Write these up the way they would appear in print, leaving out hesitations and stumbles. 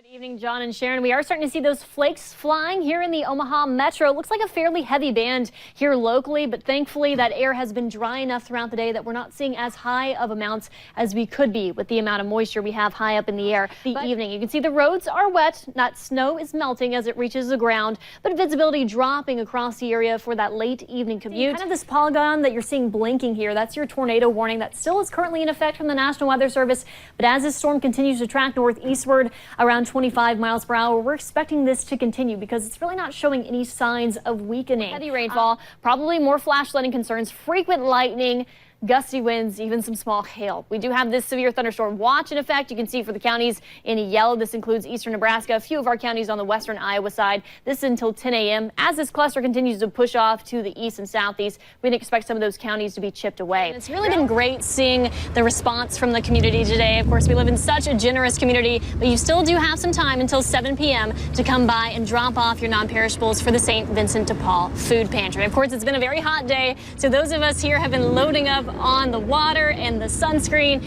Good evening, John and Sharon. We are starting to see those flakes flying here in the Omaha metro. It looks like a fairly heavy band here locally, but thankfully that air has been dry enough throughout the day that we're not seeing as high of amounts as we could be with the amount of moisture we have high up in the air. The evening, you can see the roads are wet. That snow is melting as it reaches the ground, but visibility dropping across the area for that late evening commute. Kind of this polygon that you're seeing blinking here, that's your tornado warning that still is currently in effect from the National Weather Service. But as this storm continues to track northeastward around 25 miles per hour, we're expecting this to continue because it's really not showing any signs of weakening. Heavy rainfall, probably more flash flooding concerns, frequent lightning, gusty winds, even some small hail. We do have this severe thunderstorm watch in effect. You can see for the counties in yellow. This includes eastern Nebraska, a few of our counties on the western Iowa side. This is until 10 a.m. As this cluster continues to push off to the east and southeast, we can expect some of those counties to be chipped away. And it's really been great seeing the response from the community today. Of course, we live in such a generous community, but you still do have some time until 7 p.m. to come by and drop off your non-perishables for the St. Vincent de Paul Food Pantry. Of course, it's been a very hot day, so those of us here have been loading up on the water and the sunscreen.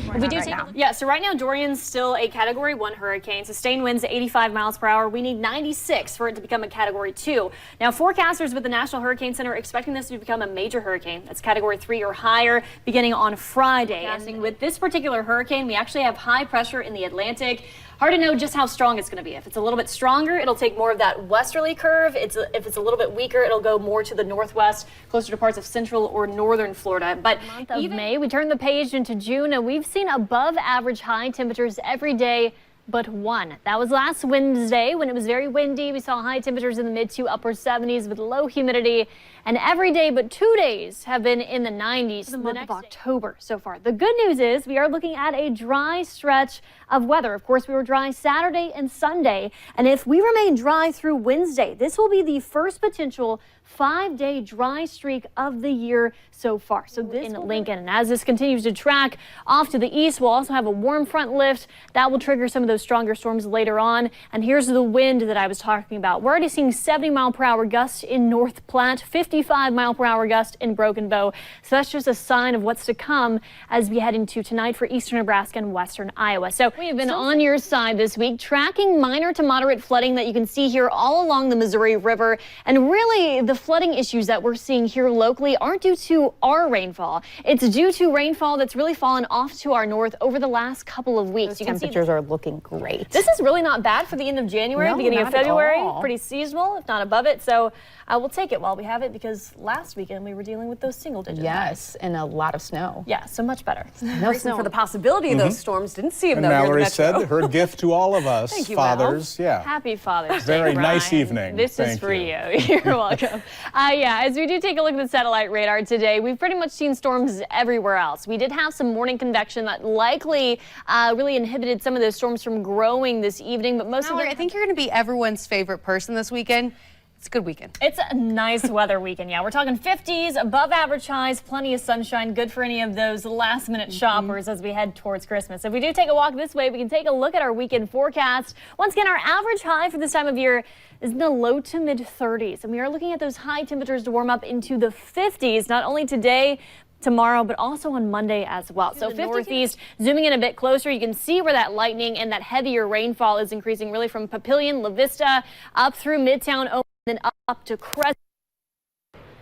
So right now Dorian's still a Category 1 hurricane. Sustained winds 85 miles per hour. We need 96 for it to become a Category 2. Now forecasters with the National Hurricane Center are expecting this to become a major hurricane. That's Category 3 or higher beginning on Friday. And with this particular hurricane, we actually have high pressure in the Atlantic. Hard to know just how strong it's going to be. If it's a little bit stronger, it'll take more of that westerly curve. If it's a little bit weaker, it'll go more to the northwest, closer to parts of central or northern Florida. But month of May, we turn the page into June, and we've seen above average high temperatures every day but one. That was last Wednesday when it was very windy. We saw high temperatures in the mid to upper 70s with low humidity. And every day but 2 days have been in the 90s. The month of October so far. The good news is we are looking at a dry stretch of weather. Of course, we were dry Saturday and Sunday. And if we remain dry through Wednesday, this will be the first potential 5-day dry streak of the year so far. So this in Lincoln, and as this continues to track off to the east, we'll also have a warm front lift that will trigger some of those stronger storms later on. And here's the wind that I was talking about. We're already seeing 70 mile per hour gusts in North Platte, 55 mile per hour gust in Broken Bow. So that's just a sign of what's to come as we head into tonight for eastern Nebraska and western Iowa. So we have been on your side this week, tracking minor to moderate flooding that you can see here all along the Missouri River. And really the flooding issues that we're seeing here locally aren't due to our rainfall. It's due to rainfall that's really fallen off to our north over the last couple of weeks. Those temperatures are looking great. This is really not bad for the end of January, beginning of February. Pretty seasonal, if not above it. So we'll take it while we have it, because last weekend we were dealing with those single digits. Yes, and a lot of snow. Yeah, so much better. No snow for the possibility of those storms. Didn't see them though. Mallory said her gift to all of us. Thank you, fathers. Mal. Yeah. Happy Father's Day. Very Brian. nice evening. This is for you. You're welcome. As we do take a look at the satellite radar today, we've pretty much seen storms everywhere else. We did have some morning convection that likely really inhibited some of those storms from growing this evening, but most Mallory, I think you're going to be everyone's favorite person this weekend. It's a good weekend. It's a nice weather weekend. Yeah, we're talking 50s, above average highs, plenty of sunshine, good for any of those last minute shoppers as we head towards Christmas. If we do take a walk this way, we can take a look at our weekend forecast. Once again, our average high for this time of year is in the low to mid 30s. And we are looking at those high temperatures to warm up into the 50s, not only today, tomorrow, but also on Monday as well. So northeast, zooming in a bit closer, you can see where that lightning and that heavier rainfall is increasing really from Papillion, La Vista, up through Midtown, Omaha, and then up to Crescent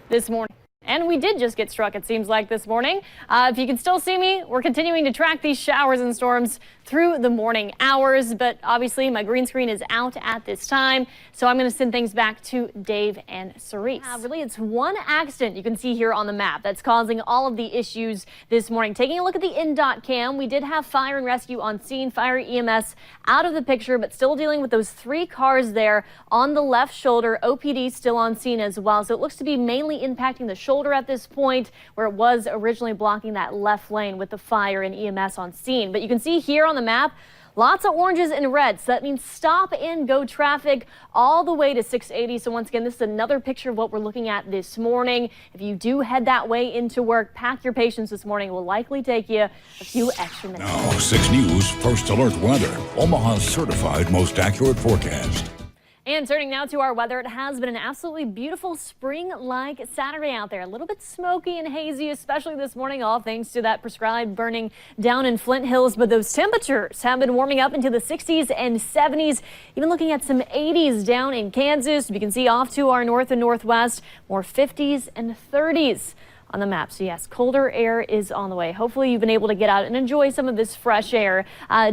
this morning. And we did just get struck, it seems like, this morning. If you can still see me, we're continuing to track these showers and storms through the morning hours. But obviously, my green screen is out at this time. So I'm going to send things back to Dave and Cerise. Really, it's one accident you can see here on the map that's causing all of the issues this morning. Taking a look at the NDOT cam, we did have fire and rescue on scene, fire EMS out of the picture, but still dealing with those 3 cars there on the left shoulder. OPD still on scene as well. So it looks to be mainly impacting the shoulder at this point, where it was originally blocking that left lane with the fire and EMS on scene. But you can see here on the map, lots of oranges and reds. So that means stop and go traffic all the way to 680. So once again, this is another picture of what we're looking at this morning. If you do head that way into work, pack your patience this morning. It will likely take you a few extra minutes. Now, 6 News First Alert Weather, Omaha's certified most accurate forecast. And turning now to our weather, it has been an absolutely beautiful spring-like Saturday out there. A little bit smoky and hazy, especially this morning, all thanks to that prescribed burning down in Flint Hills. But those temperatures have been warming up into the 60s and 70s, even looking at some 80s down in Kansas. We can see off to our north and northwest, more 50s and 30s. On the map. So yes, colder air is on the way. Hopefully you've been able to get out and enjoy some of this fresh air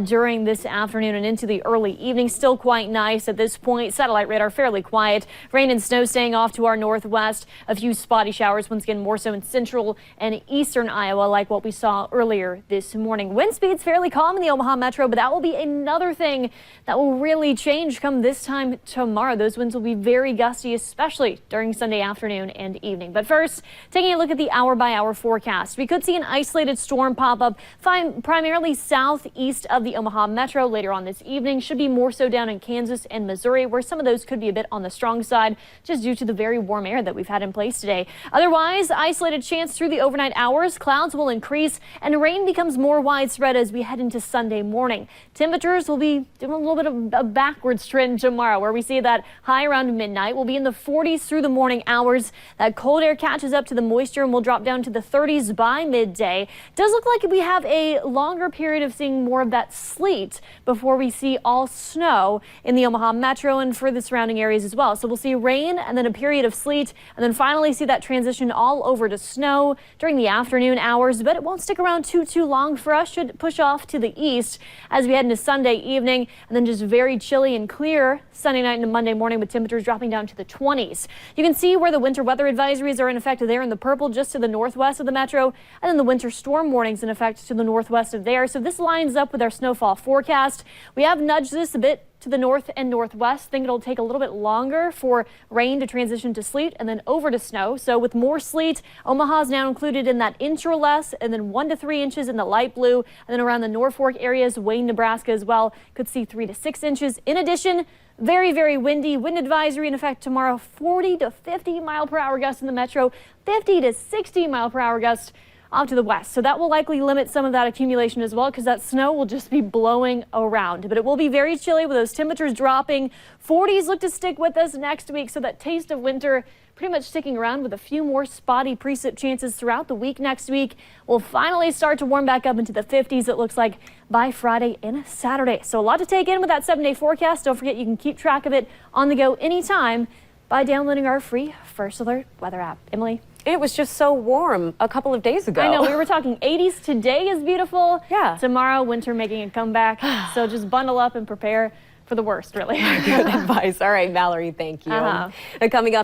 during this afternoon and into the early evening. Still quite nice at this point. Satellite radar fairly quiet. Rain and snow staying off to our northwest. A few spotty showers once again more so in central and eastern Iowa like what we saw earlier this morning. Wind speeds fairly calm in the Omaha metro, but that will be another thing that will really change come this time tomorrow. Those winds will be very gusty, especially during Sunday afternoon and evening. But first, taking a look at the hour-by-hour forecast. We could see an isolated storm pop up primarily southeast of the Omaha metro later on this evening. Should be more so down in Kansas and Missouri, where some of those could be a bit on the strong side just due to the very warm air that we've had in place today. Otherwise, isolated chance through the overnight hours. Clouds will increase and rain becomes more widespread as we head into Sunday morning. Temperatures will be doing a little bit of a backwards trend tomorrow, where we see that high around midnight. We'll be in the 40s through the morning hours. That cold air catches up to the moisture and will drop down to the 30s by midday. Does look like we have a longer period of seeing more of that sleet before we see all snow in the Omaha metro and for the surrounding areas as well. So we'll see rain and then a period of sleet and then finally see that transition all over to snow during the afternoon hours, but it won't stick around too long for us. Should push off to the east as we head into Sunday evening and then just very chilly and clear Sunday night into Monday morning with temperatures dropping down to the 20s. You can see where the winter weather advisories are in effect there in the purple just to the northwest of the metro, and then the winter storm warnings in effect to the northwest of there. So this lines up with our snowfall forecast. We have nudged this a bit to the north and northwest. Think it'll take a little bit longer for rain to transition to sleet and then over to snow. So with more sleet, Omaha is now included in that inch or less, and then 1 to 3 inches in the light blue, and then around the Norfolk areas, Wayne, Nebraska as well, could see 3 to 6 inches. In addition, very windy. Wind advisory in effect tomorrow. 40 to 50 mile per hour gusts in the metro, 50 to 60 mile per hour gusts off to the west. So that will likely limit some of that accumulation as well, because that snow will just be blowing around. But it will be very chilly with those temperatures dropping. 40s look to stick with us next week. So that taste of winter pretty much sticking around with a few more spotty precip chances throughout the week next week. We'll finally start to warm back up into the 50s, it looks like, by Friday and Saturday. So a lot to take in with that 7-day forecast. Don't forget you can keep track of it on the go anytime by downloading our free First Alert weather app. Emily? It was just so warm a couple of days ago. I know, we were talking 80s. Today is beautiful. Yeah. Tomorrow, winter making a comeback. So just bundle up and prepare for the worst, really. Good advice. All right, Mallory, thank you. Coming up.